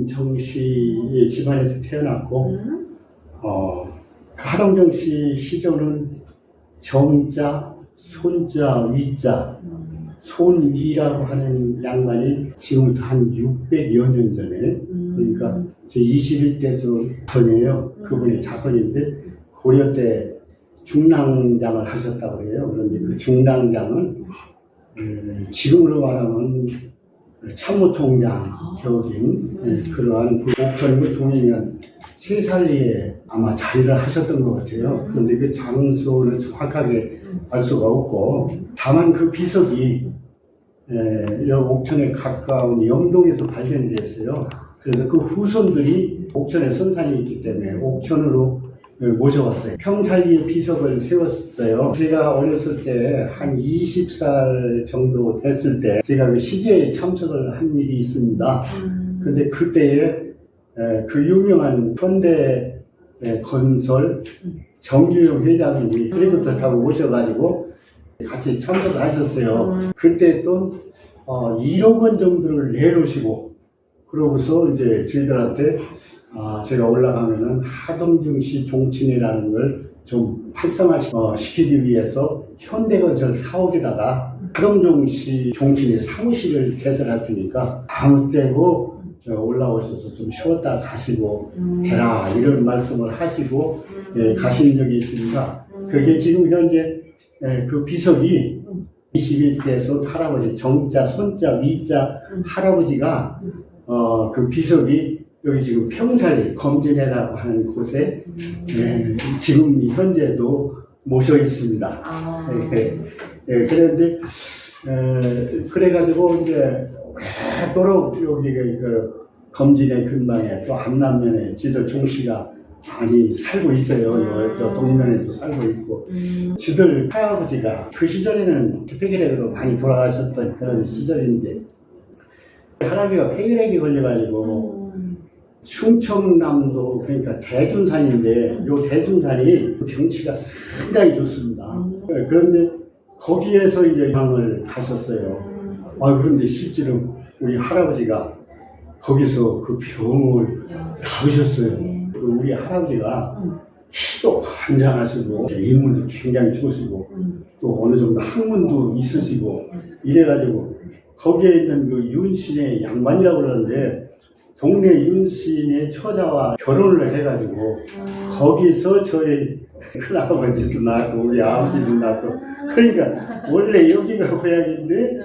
하동정 씨의 집안에서 태어났고, 하동정 씨 시조는 정자, 손자, 위자, 손위라고 하는 양반이 지금부터 한 600여 년 전에, 그러니까 제 21대에서 전이에요. 그분의 자손인데, 고려 때 중랑장을 하셨다고 해요. 그런데 그 중랑장은 지금으로 말하면 참모총장 격인 그러한 그 옥천이고 동이면 세살리에 아마 자리를 하셨던 것 같아요. 그런데 그 장소는 정확하게 알 수가 없고, 다만 그 비석이 옥천에 가까운 영동에서 발견이 됐어요. 그래서 그 후손들이 옥천에 선산이 있기 때문에 옥천으로 모셔왔어요. 평살리에 비석을 세웠어요. 제가 어렸을 때 한 20살 정도 됐을 때 제가 그 시제에 참석을 한 일이 있습니다. 그런데 그때에 그 유명한 현대 건설 정주영 회장님이 헬리콥터 타고 오셔가지고 같이 참석을 하셨어요. 그때 또 1억 원 정도를 내놓으시고, 그러고서 이제 저희들한테 제가 올라가면은 하동정 씨 종친이라는 걸 좀 활성화시키기 위해서 현대건설 사옥에다가 하동정 씨 종친의 사무실을 개설할 테니까 아무 때고 올라오셔서 좀 쉬었다 가시고 해라, 이런 말씀을 하시고 가신 적이 있습니다. 그게 지금 현재 그 비석이 21대에서 할아버지 정자, 손자, 위자 할아버지가 그 비석이 여기 지금 평살리 검진회라고 하는 곳에 지금 현재도 모셔 있습니다. 그런데 그래가지고 이제 오래도록 여기 그 검진회 근방에 또 안남면에 지도 종씨가 많이 살고 있어요. 또 동면에도 살고 있고, 지들 할아버지가 그 시절에는 폐결핵으로 많이 돌아가셨던 그런 시절인데, 할아버지가 폐결핵이 걸려가지고 충청남도, 그러니까 대둔산인데, 요 대둔산이 경치가 상당히 좋습니다. 그런데 거기에서 이제 방을 가셨어요. 그런데 실제로 우리 할아버지가 거기서 그 병을 나으셨어요. 우리 할아버지가 키도 굉장하시고 인물도 굉장히 좋으시고 또 어느 정도 학문도 있으시고 이래가지고 거기에 있는 그 윤신의 양반이라고 그러는데, 동네 윤신의 처자와 결혼을 해가지고 거기서 저희 큰아버지도 낳고 우리 아버지도 낳고, 그러니까 원래 여기가 고향인데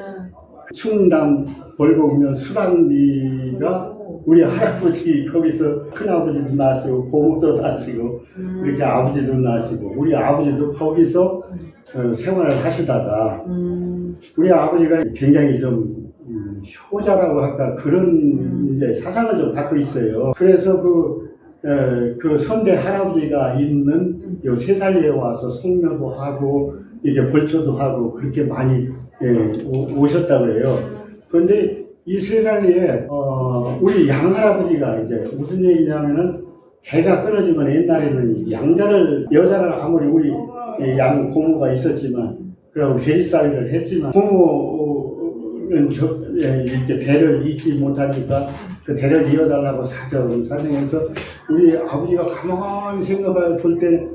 충남 벌곡면 수랑리가 우리 할아버지 거기서 큰아버지도 낳으시고 고모도 낳으시고 이렇게 아버지도 낳으시고, 우리 아버지도 거기서 생활을 하시다가 우리 아버지가 굉장히 좀 효자라고 할까 그런 이제 사상을 좀 갖고 있어요. 그래서 그 선대 할아버지가 있는 요 세살리에 와서 성묘도 하고 이게 벌초도 하고 그렇게 많이 오셨다고 해요. 그런데 이 세살리에 우리 양할아버지가 이제 무슨 얘기냐면은 개가 끊어지면 옛날에는 여자를 아무리 우리 양 고모가 있었지만 그러고 대리싸이를 했지만 부모는 이렇게 대를 잇지 못하니까 그 대를 이어달라고 사정해서 우리 아버지가 가만히 생각해 볼 때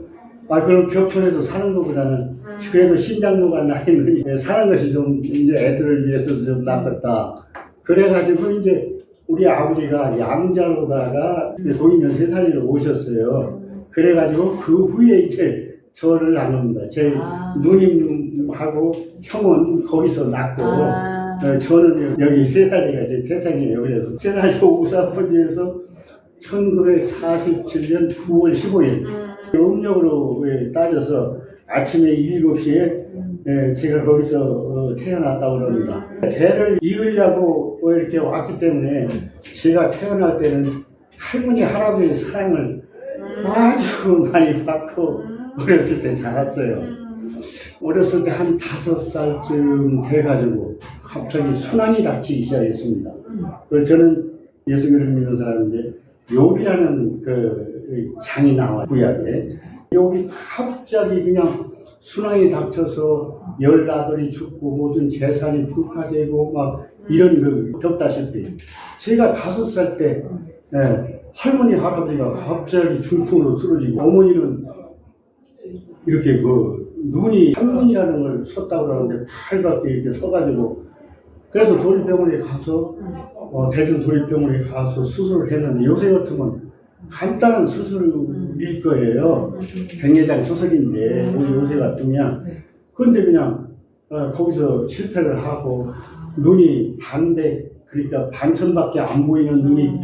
그럼 벽촌에서 사는 것보다는 그래도 신장로가 나 있는 사는 것이 좀 이제 애들을 위해서 좀 낫겠다. 그래가지고 이제 우리 아버지가 양자로다가 동이면 세살리로 오셨어요. 그래가지고 그 후에 이제 저를 나눕니다. 제 누님하고 형은 거기서 낳고 저는 여기 세살리가 제 태생이에요. 그래서 세살리 우사펀지에서 1947년 9월 15일 음력으로 따져서 아침에 7시에 제가 거기서 태어났다고 그럽니다. 대를 이으려고 이렇게 왔기 때문에 제가 태어날 때는 할머니 할아버지의 사랑을 아주 많이 받고 어렸을 때 자랐어요. 어렸을 때 한 5살쯤 돼가지고 갑자기 순환이 닥치기 시작했습니다. 그래서 저는 예수님을 믿는 사람인데 욥이라는 그 장이 나와요. 구약에 욥이 갑자기 그냥 순환이 닥쳐서 18이 죽고 모든 재산이 불파되고 막 이런 그 겹다시피 제가 5살 때 예, 할머니 할아버지가 갑자기 중풍으로 쓰러지고 어머니는 이렇게 그 눈이 한눈이라는 걸 썼다고 그러는데 팔밖에 이렇게 서가지고 그래서 도립병원에 가서 대전 도립병원에 가서 수술을 했는데 요새 같으면 간단한 수술일 거예요. 백내장 수술인데 우리 요새 같으면 그런데 그냥 거기서 실패를 하고 눈이 반대 그러니까 반천밖에 안 보이는 눈이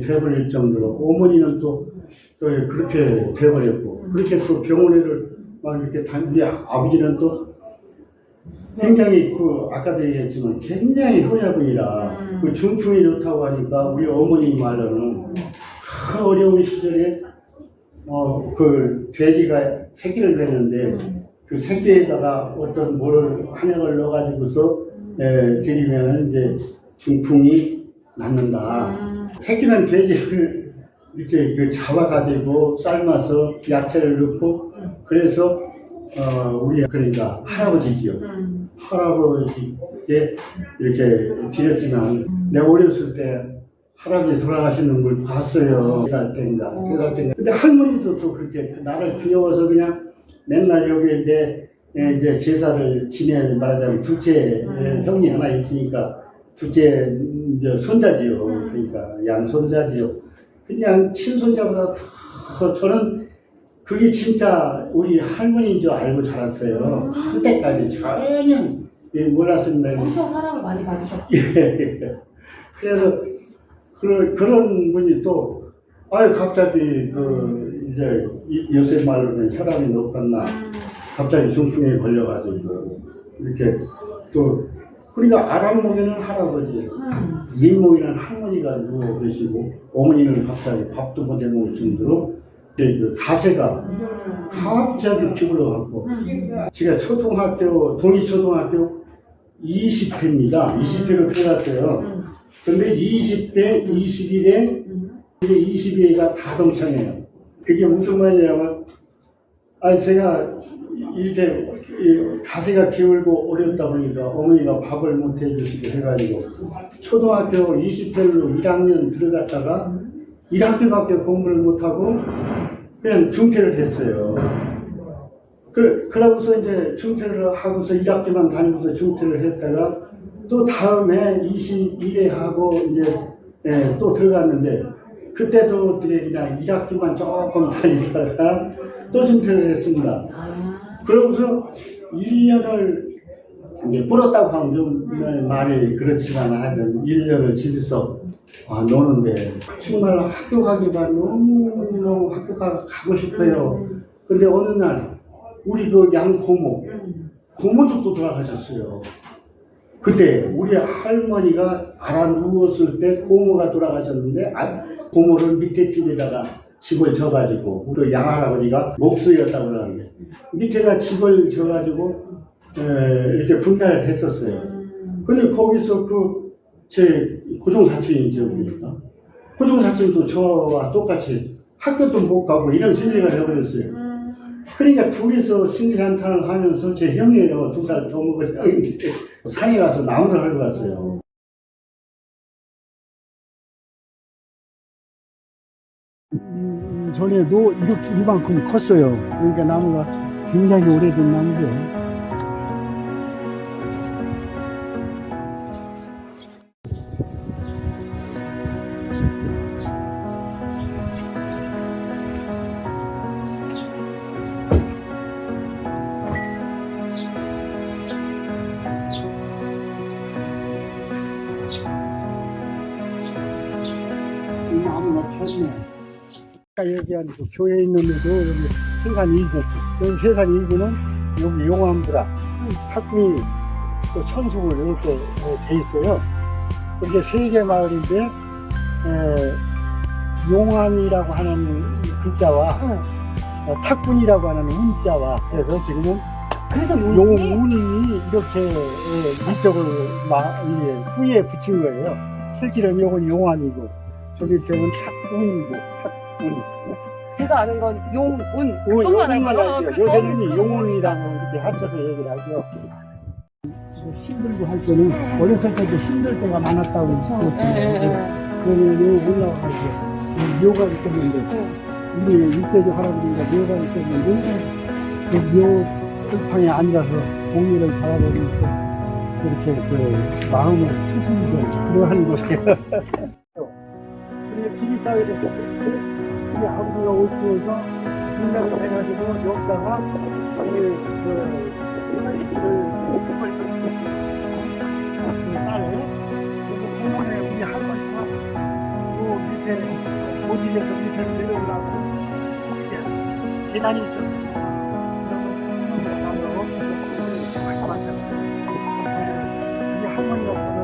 돼버릴 정도로 어머니는 또 그렇게 돼버렸고 그렇게 또 병원에를 막 이렇게 우리 아버지는 또 굉장히 아까도 얘기했지만 굉장히 효자분이라 그 중풍이 좋다고 하니까 우리 어머니 말로는 그 어려운 시절에 그 돼지가 새끼를 내는데 그 새끼에다가 어떤 뭐를 한약을 넣어가지고서 드리면 이제 중풍이 낫는다. 새끼는 돼지를 이렇게 잡아가지고 삶아서 야채를 넣고 그래서 우리 그러니까 할아버지지요. 할아버지께 이렇게 드렸지만 내가 어렸을 때 할아버지 돌아가시는 걸 봤어요. 3살 때인가 3살 때인가. 근데 할머니도 또 그렇게 나를 귀여워서 그냥 맨날 여기 이제 제사를 지내 말하자면 둘째 형이 하나 있으니까 둘째 이제 손자지요. 그러니까 양손자지요. 그냥 친손자보다 더 저는 그게 진짜 우리 할머니인 줄 알고 자랐어요. 그때까지 전혀 몰랐습니다. 엄청 사랑을 많이 받으셨고. 예. 그래서 그런 분이 또 갑자기 이제 요새 말로는 혈압이 높았나 갑자기 중풍에 걸려가지고 이렇게 또 그러니까 아랫목에는 할아버지, 윗목에는 할머니가 누워 계시고 어머니는 갑자기 밥도 못 해먹을 정도로 그 가세가 갑자기 기울어갖고 제가 초등학교 동이초등학교 20회입니다. 20회로 들어갔어요. 근데 20대 21에 22회가 다 동창해요. 그게 무슨 말이냐면 제가 이렇게 가세가 기울고 어렵다 보니까 어머니가 밥을 못 해주시고 해가지고 초등학교 20회로 1학년 들어갔다가 1학기밖에 공부를 못하고 그냥 중퇴를 했어요. 그러고서 이제 중퇴를 하고서 1학기만 다니고서 중퇴를 했다가 또 다음에 21회 하고 이제 또 들어갔는데 그때도 어떻게 그냥 1학기만 조금 다니다가 또 중퇴를 했습니다. 그러고서 1년을 이제 불었다고 하면 좀 말이 그렇지만 하여튼 1년을 집에서 노는데 정말 학교 가기가 너무 학교 가고 싶어요. 근데 어느 날 우리 그 고모도 또 돌아가셨어요. 그때 우리 할머니가 알아 누웠을 때 고모가 돌아가셨는데 고모를 밑에 집에다가 집을 져가지고 또 양할아버지가 목수였다고 그러는데 밑에다 집을 져가지고 이렇게 분할을 했었어요. 근데 거기서 제 고종사촌이죠. 그러니까 고종사촌도 저와 똑같이 학교도 못 가고 이런 심리가 되어버렸어요. 그러니까 둘이서 심리한탄을 하면서 제 형이에요. 2살 더 먹은 형인데 산에 가서 나무를 하러 갔어요. 전에도 이렇게 이만큼 컸어요. 그러니까 나무가 굉장히 오래된 나무죠. 이 나무가 폈네. 아까 얘기한 그 교회에 있는 데도 여기 세산 2구, 여기 세산 2구는 여기 용암부라 탁구이 또 천수굴 이렇게 돼 있어요. 이게 세 개 마을인데 용암이라고 하는 글자와 탁군이라고 하는 운자와 그래서 지금은 그래서 용운이 이렇게 이쪽을 후에 붙인 거예요. 실제로는 이건 용암이고 저기 저건 탁군이고 탁군. 제가 아는 건 용운. 용운만 알죠. 요새는 용운이라고 이렇게 합쳐서 얘기를 하죠. 힘들고 할 때는 어렸을 때도 힘들 때가 많았다고 그랬거든요. 그러면 요 올라와가지고 묘가 있었는데 우리 일제주 할아버지가 묘가 있었는데 그묘 불탕에 앉아서 공기를 바라보면서 이렇게 그 마음을 추스리던 그러한 곳이에요. 그리고 TV 사회에서 우리 아버지가 오시면서 생각을 해가지고 여기다가 그 딸에 그리고 공원에 우리 할머니가 또 밑에 고지에서 밑에 내려오라고 계단이 있었어요. 그러면 우리 할머니가